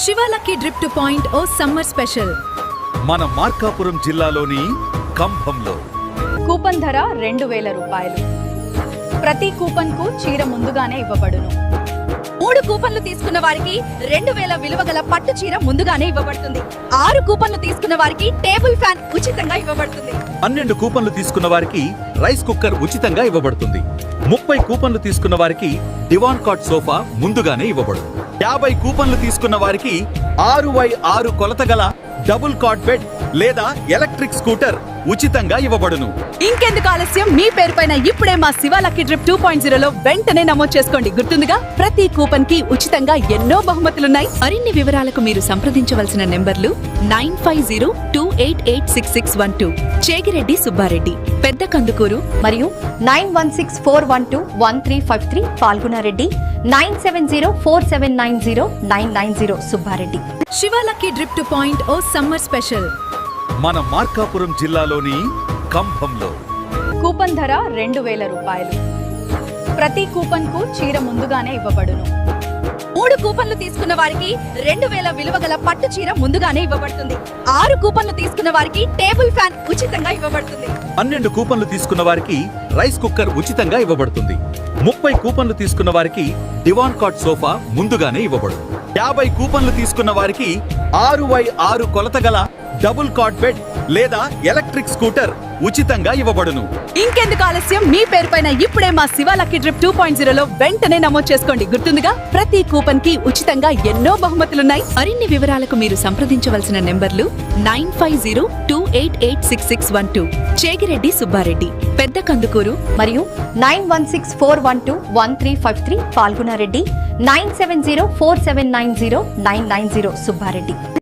శివాలకి drip two point O summer special మన మార్కాపురం జిల్లాలోని కంభంలో coupon ధర 2000 రూపాయలు. ప్రతి కూపన్ కు చీర ముందుగానే ఇవ్వబడును. 3 కూపన్లు తీసుకున్న వారికి 2000 విలువ గల పట్టు చీర ముందుగానే ఇవ్వబడుతుంది. 6 కూపన్లు తీసుకున్న వారికి టేబుల్ ఫ్యాన్ ఉచితంగా ఇవ్వబడుతుంది. 12 కూపన్లు తీసుకున్న వారికి రైస్ కుక్కర్ ఉచితంగా ఇవ్వబడుతుంది. 30 కూపన్లు తీసుకున్న వారికి డివాన్ కాట్ సోఫా ముందుగానే ఇవ్వబడు. 50 కూపన్లు తీసుకున్న వారికి 6x6 కొలత గల డబుల్ కాట్ బెడ్ లేదా ఎలక్ట్రిక్ స్కూటర్ ఉచితంగా ఇవ్వబడును. ఇంకెందుకు ఆలస్యం, మీ పేరు పైన ఇప్పుడే మా శివాలకి డ్రిప్ 2.0లో వెంటనే నమోదు చేసుకోండి. గుర్తుందిగా, ప్రతి కూపన్ కి ఉచితంగా ఎన్నో బహుమతులున్నాయి. మరిన్ని వివరాలకు మీరు సంప్రదించవలసిన నెంబర్లు 9502886612 చేగిరెడ్డి సుబ్బారెడ్డి, పెద్ద కందుకూరు, మరియు 9164121353 పాల్గొనారెడ్డి, 9704790990 సుబ్బారెడ్డి. శివాలకి drip two point O summer special మన మార్కాపురం జిల్లాలోని కంభంలో కూపన్ ధర 2000 రూపాయలు. ప్రతి కూపన్ కు చీర ముందుగానే ఇవ్వబడును. 3 కూపన్లు తీసుకున్న వారికి 2000 విలువ గల పట్టు చీర ముందుగానే ఇవ్వబడుతుంది. 6 కూపన్లు తీసుకున్న వారికి టేబుల్ ఫ్యాన్ ఉచితంగా ఇవ్వబడుతుంది. 12 కూపన్లు తీసుకున్న వారికి రైస్ కుక్కర్ ఉచితంగా ఇవ్వబడుతుంది. 30 కూపన్లు తీసుకున్న వారికి డివాన్ కాట్ సోఫా ముందుగానే ఇవ్వబడు. 50 కూపన్లు తీసుకున్న వారికి 6x6 కొలత గల డబుల్ కాట్ బెడ్ లేదా ఎలక్ట్రిక్ స్కూటర్ ఉచితంగా ఇవ్వబడును. ఇంకెందుకు ఆలస్యం, మీ పేరు పైన ఇప్పుడే మా శివాలకి డ్రిప్ 2.0లో వెంటనే నమోదు చేసుకోండి. గుర్తుందిగా, ప్రతి కూపన్ కి ఉచితంగా ఎన్నో బహుమతులున్నాయి. మరిన్ని వివరాలకు మీరు సంప్రదించవలసిన నెంబర్లు 9502886612 చేగిరెడ్డి సుబ్బారెడ్డి, పెద్ద కందుకూరు, మరియు 9164121353 పాల్గొనారెడ్డి, 9704790990 సుబ్బారెడ్డి.